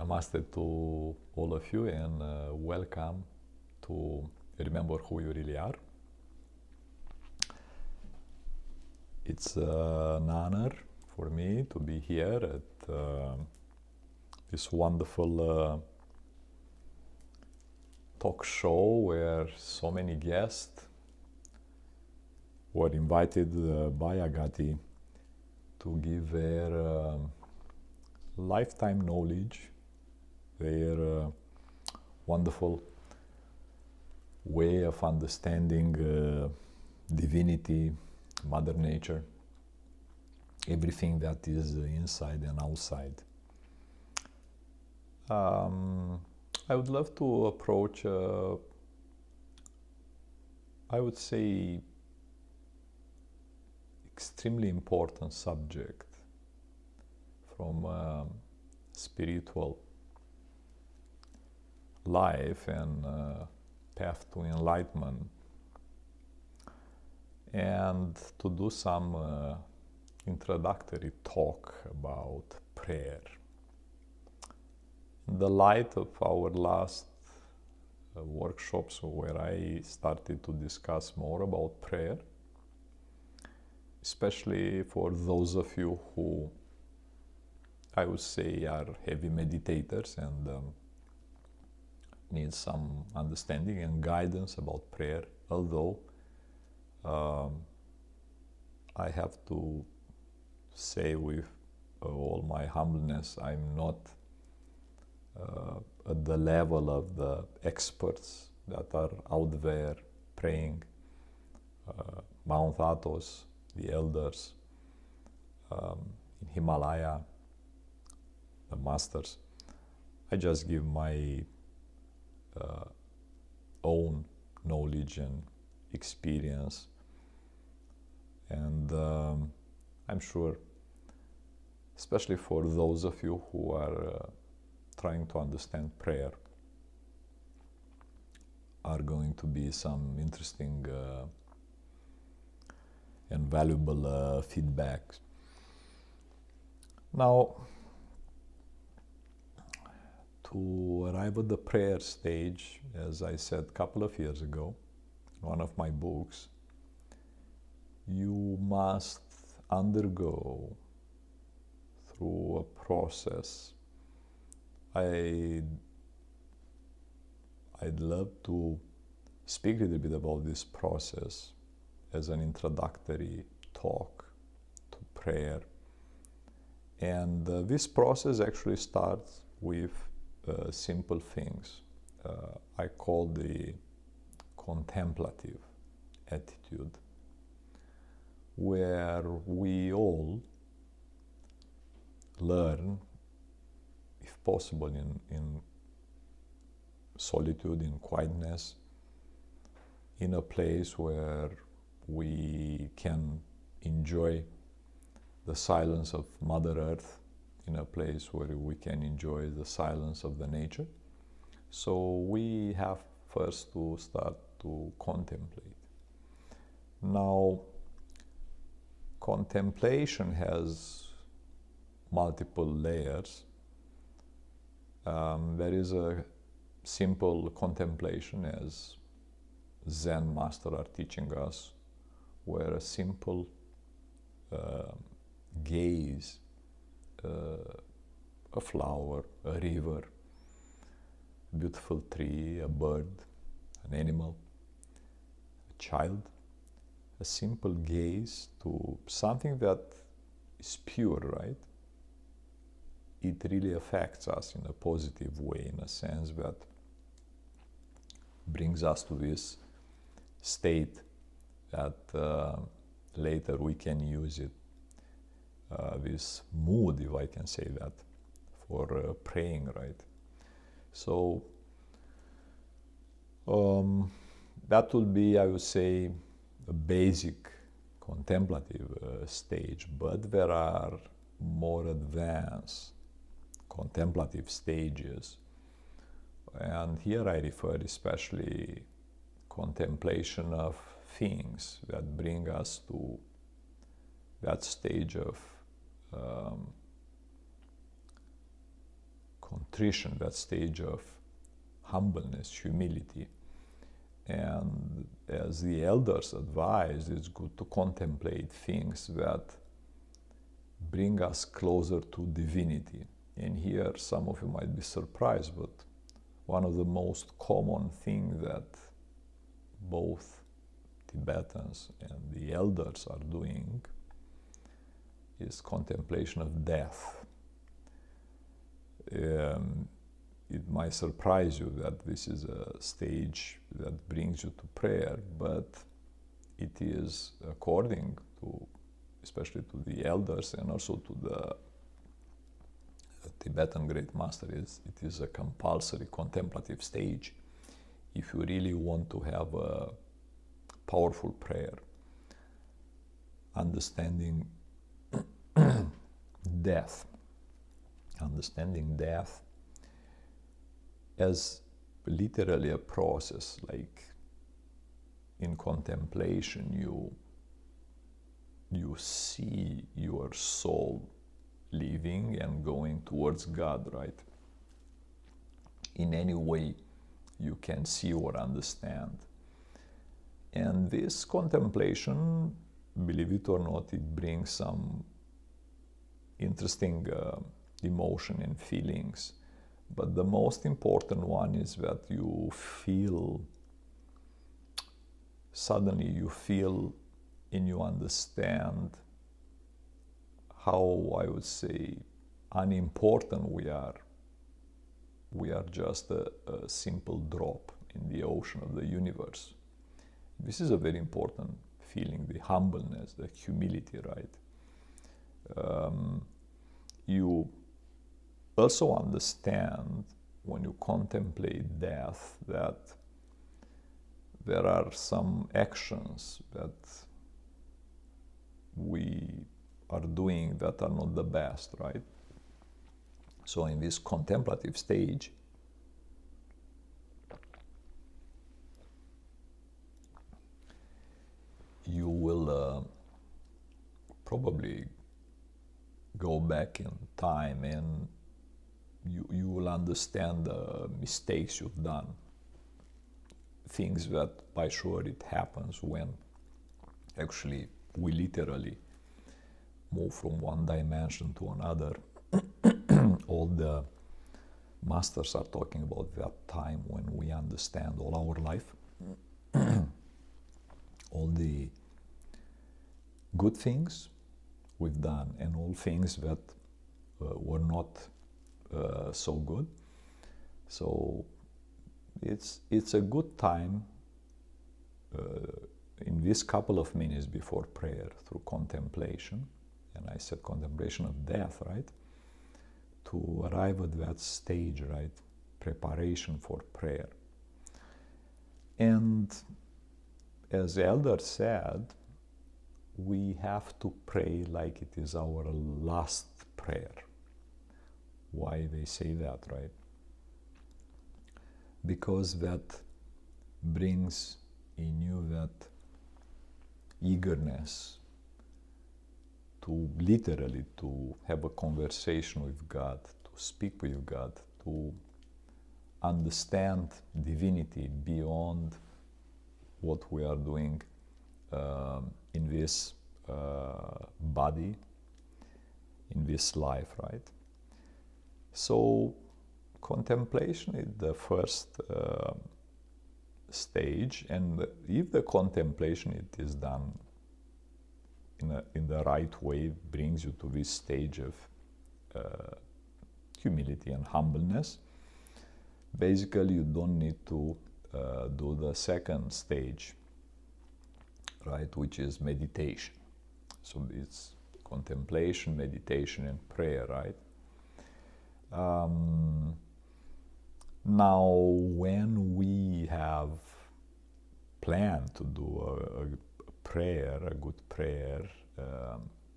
Namaste to all of you, and welcome to Remember Who You Really Are. It's an honor for me to be here at this wonderful talk show where so many guests were invited by Agati to give their lifetime knowledge, their wonderful way of understanding divinity, Mother Nature, everything that is inside and outside. I would love to approach, I would say, extremely important subject from spiritual life and path to enlightenment, and to do some introductory talk about prayer. In the light of our last workshops where I started to discuss more about prayer, especially for those of you who I would say are heavy meditators and need some understanding and guidance about prayer, although I have to say with all my humbleness, I'm not at the level of the experts that are out there praying, Mount Athos, the elders, in Himalaya, the masters. I just give my own knowledge and experience, and I'm sure, especially for those of you who are trying to understand prayer, are going to be some interesting and valuable feedback. Now, to arrive at the prayer stage, as I said a couple of years ago, in one of my books, you must undergo through a process. I'd love to speak a little bit about this process as an introductory talk to prayer. And this process actually starts with simple things. I call the contemplative attitude, where we all learn, if possible, in solitude, in quietness, in a place where we can enjoy the silence of Mother Earth, in a place where we can enjoy the silence of the nature. So we have first to start to contemplate. Now, contemplation has multiple layers. There is a simple contemplation, as Zen Master are teaching us, where a simple gaze, a flower, a river, a beautiful tree, a bird, an animal, a child, a simple gaze to something that is pure, right? It really affects us in a positive way, in a sense that brings us to this state that later we can use it, this mood, if I can say that, for praying, right? So that would be, I would say, a basic contemplative stage, but there are more advanced contemplative stages, and here I refer especially contemplation of things that bring us to that stage of contrition, that stage of humbleness, humility. And as the elders advise, it's good to contemplate things that bring us closer to divinity. And here some of you might be surprised, but one of the most common things that both Tibetans and the elders are doing is contemplation of death. It might surprise you that this is a stage that brings you to prayer, but it is, according to, especially to the elders and also to the Tibetan Great Master, it is a compulsory contemplative stage if you really want to have a powerful prayer. Understanding death. Understanding death as literally a process, like in contemplation you see your soul living and going towards God, right? In any way you can see or understand. And this contemplation, believe it or not, it brings some interesting emotion and feelings. But the most important one is that you feel, suddenly you feel and you understand how, I would say, unimportant we are. We are just a simple drop in the ocean of the universe. This is a very important feeling, the humbleness, the humility, right? You also understand when you contemplate death that there are some actions that we are doing that are not the best, right? So in this contemplative stage, you will probably go back in time and you will understand the mistakes you've done. Things that, by sure, it happens when actually we literally move from one dimension to another. All the masters are talking about that time when we understand all our life, all the good things we've done and all things that were not so good. So it's a good time in this couple of minutes before prayer through contemplation, and I said contemplation of death, right? To arrive at that stage, right? Preparation for prayer. And as the elder said, we have to pray like it is our last prayer. Why they say that, right? Because that brings in you that eagerness to literally to have a conversation with God, to speak with God, to understand divinity beyond what we are doing in this body, in this life, right? So contemplation is the first stage, and if the contemplation it is done in the right way, it brings you to this stage of humility and humbleness. Basically, you don't need to do the second stage, right, which is meditation. So it's contemplation, meditation, and prayer, right? Now, when we have planned to do a prayer, a good prayer,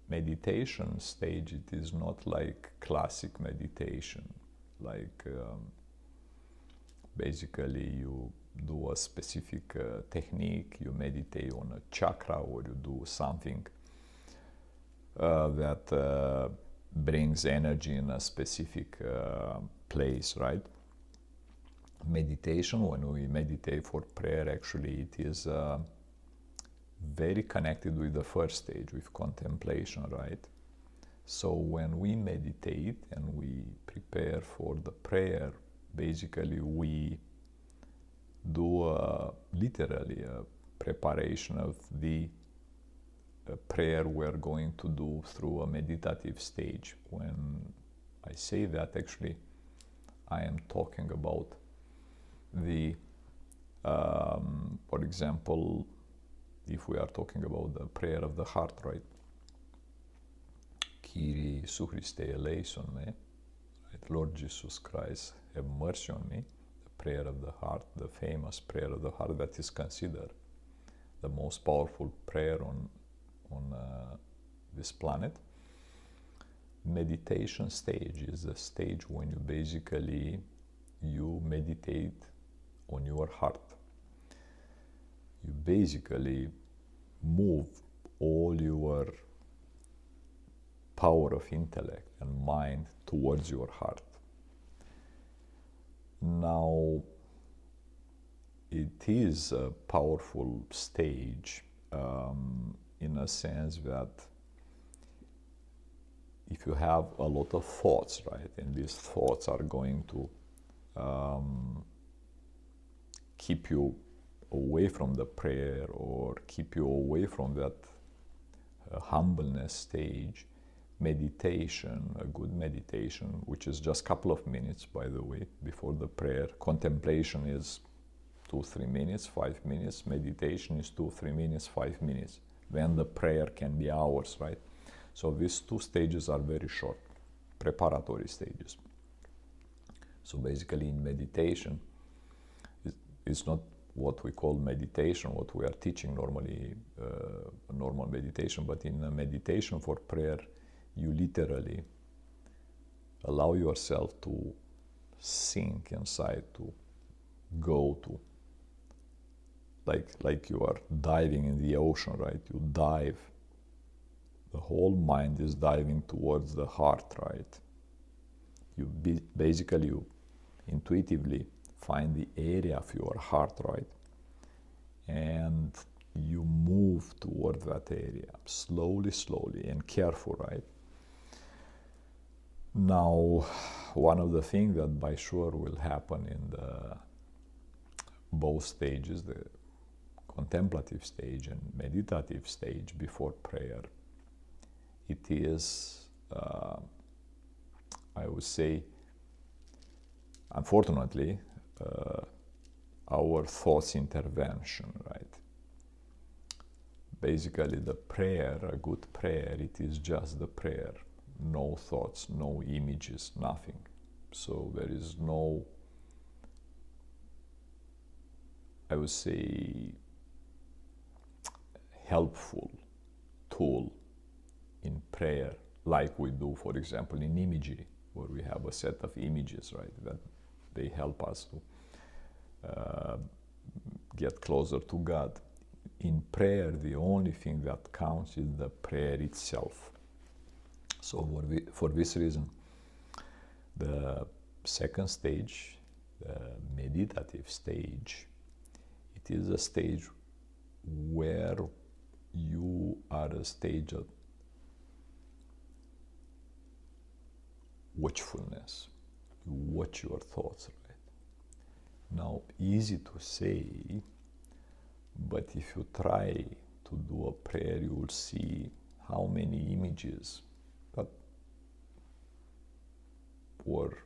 meditation stage, it is not like classic meditation, like basically you do a specific technique, you meditate on a chakra, or you do something that brings energy in a specific place, right? Meditation, when we meditate for prayer, actually it is very connected with the first stage, with contemplation, right? So when we meditate and we prepare for the prayer, basically we do literally a preparation of the prayer we're going to do through a meditative stage. When I say that, actually I am talking about the for example, if we are talking about the prayer of the heart, right? Kyrie Iisus Christe eleison me, right? Lord Jesus Christ, have mercy on me. The prayer of the heart, the famous prayer of the heart, that is considered the most powerful prayer on this planet. Meditation stage is the stage when you basically meditate on your heart. You basically move all your power of intellect and mind towards your heart. Now, it is a powerful stage in a sense that if you have a lot of thoughts, right, and these thoughts are going to keep you away from the prayer or keep you away from that humbleness stage, meditation, a good meditation, which is just a couple of minutes, by the way, before the prayer. Contemplation is 2-3 minutes, 5 minutes. Meditation is 2-3 minutes, 5 minutes. Then the prayer can be hours, right? So these two stages are very short, preparatory stages. So basically in meditation, it's not what we call meditation, what we are teaching normally, normal meditation, but in a meditation for prayer, you literally allow yourself to sink inside, to go to, like you are diving in the ocean, right? You dive. The whole mind is diving towards the heart, right? You basically intuitively find the area of your heart, right? And you move toward that area slowly, slowly and careful, right? Now, one of the things that by sure will happen in the both stages, the contemplative stage and meditative stage before prayer, it is, I would say, unfortunately, our thoughts intervention, right? Basically, the prayer, a good prayer, it is just the prayer. No thoughts, no images, nothing. So there is no, I would say, helpful tool in prayer like we do, for example, in imagery, where we have a set of images, right, that they help us to get closer to God. In prayer, the only thing that counts is the prayer itself. So for this reason, the second stage, the meditative stage, it is a stage where you are a stage of watchfulness. You watch your thoughts, right? Now, easy to say, but if you try to do a prayer, you will see how many images that were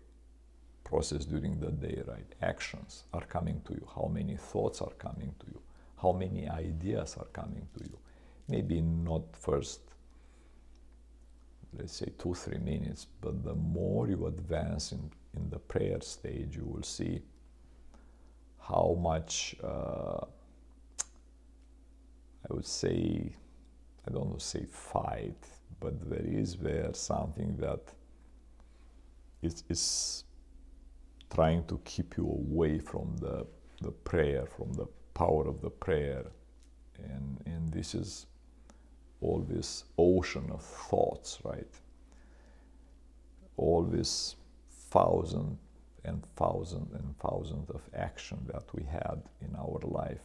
processed during the day, right? Actions are coming to you. How many thoughts are coming to you? How many ideas are coming to you? Maybe not first, let's say 2-3 minutes, but the more you advance in the prayer stage, you will see how much, I would say, I don't want to say fight, but there something that is trying to keep you away from the prayer, from the power of the prayer. And this is all this ocean of thoughts, right? all this thousand and thousand and thousands of action that we had in our life.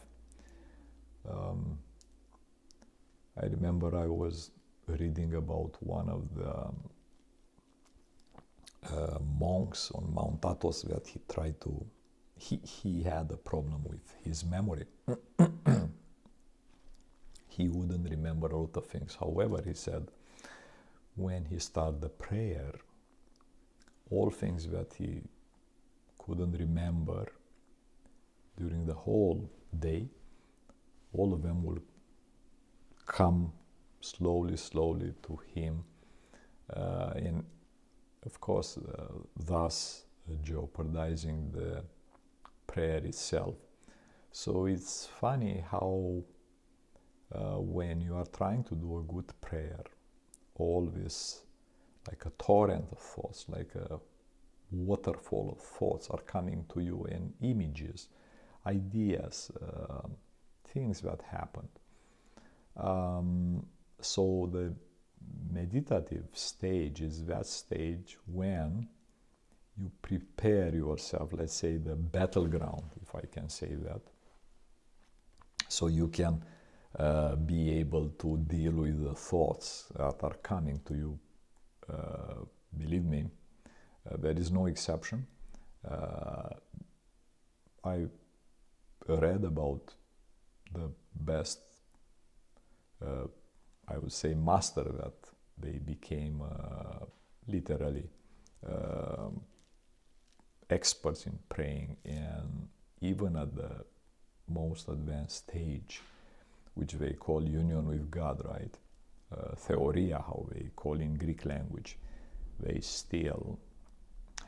I remember I was reading about one of the monks on Mount Athos that he tried to, he had a problem with his memory. He wouldn't remember a lot of things. However, he said, when he started the prayer, all things that he couldn't remember during the whole day, all of them will come slowly to him, and of course, thus jeopardizing the prayer itself. So it's funny how when you are trying to do a good prayer, all this, like a torrent of thoughts, like a waterfall of thoughts are coming to you, and images, ideas, things that happened. So the meditative stage is that stage when you prepare yourself, let's say the battleground, if I can say that, so you can be able to deal with the thoughts that are coming to you. Believe me, there is no exception. I read about the best, I would say, master that they became literally experts in praying, and even at the most advanced stage, which they call union with God, right? Theoria, how they call in Greek language, they still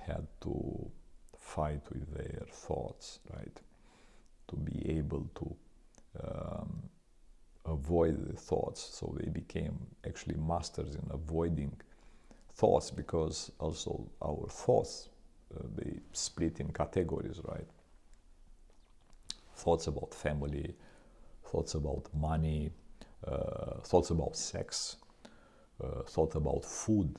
had to fight with their thoughts, right? To be able to avoid the thoughts. So they became actually masters in avoiding thoughts, because also our thoughts, they split in categories, right? Thoughts about family, thoughts about money, thoughts about sex, thoughts about food,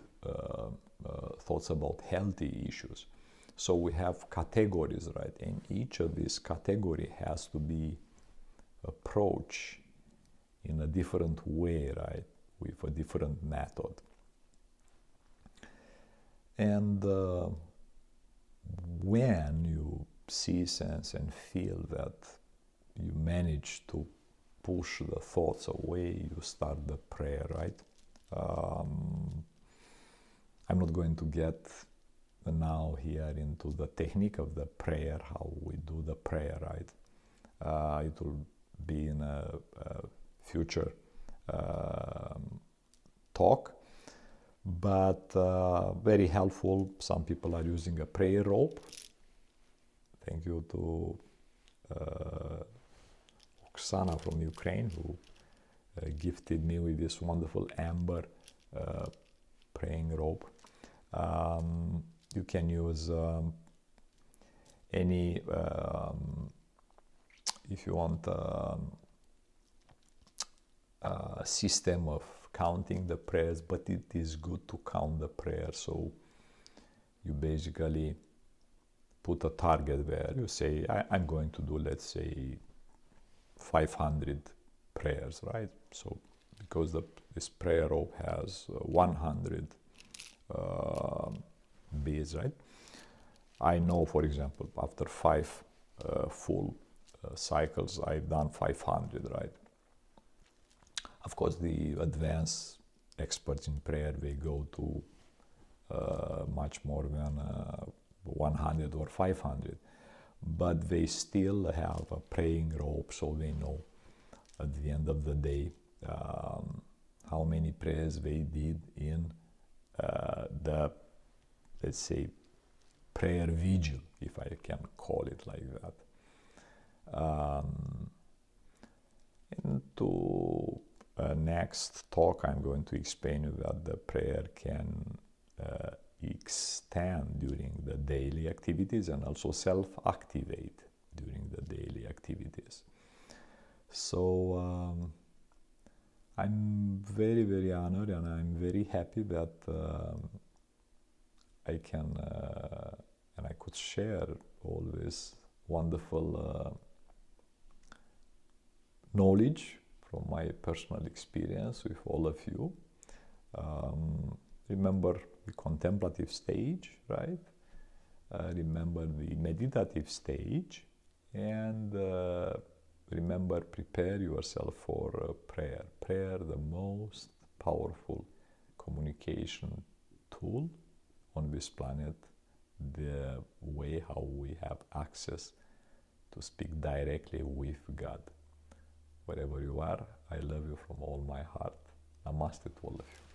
thoughts about healthy issues. So we have categories, right? And each of these category has to be approached in a different way, right? With a different method. And when you see, sense, and feel that you manage to push the thoughts away, you start the prayer, right? I'm not going to get now here into the technique of the prayer, how we do the prayer, right? It will be in a future talk, but very helpful. Some people are using a prayer rope. Thank you to Oksana from Ukraine, who gifted me with this wonderful amber praying rope. You can use any, if you want, a system of counting the prayers, but it is good to count the prayer. So you basically put a target there. You say, I'm going to do, let's say, 500 prayers, right? So because this prayer rope has 100 beads, right? I know, for example, after 5 full cycles, I've done 500, right? Of course, the advanced experts in prayer, they go to much more than 100 or 500, but they still have a praying rope, so they know at the end of the day how many prayers they did in the, let's say, prayer vigil, if I can call it like that. And to next talk, I'm going to explain that the prayer can extend during the daily activities and also self-activate during the daily activities. So I'm very, very honored, and I'm very happy that I can and I could share all this wonderful knowledge from my personal experience with all of you. Remember the contemplative stage, right? Remember the meditative stage, and remember, prepare yourself for prayer. Prayer, the most powerful communication tool on this planet, the way how we have access to speak directly with God. Wherever you are, I love you from all my heart. Namaste to all of you.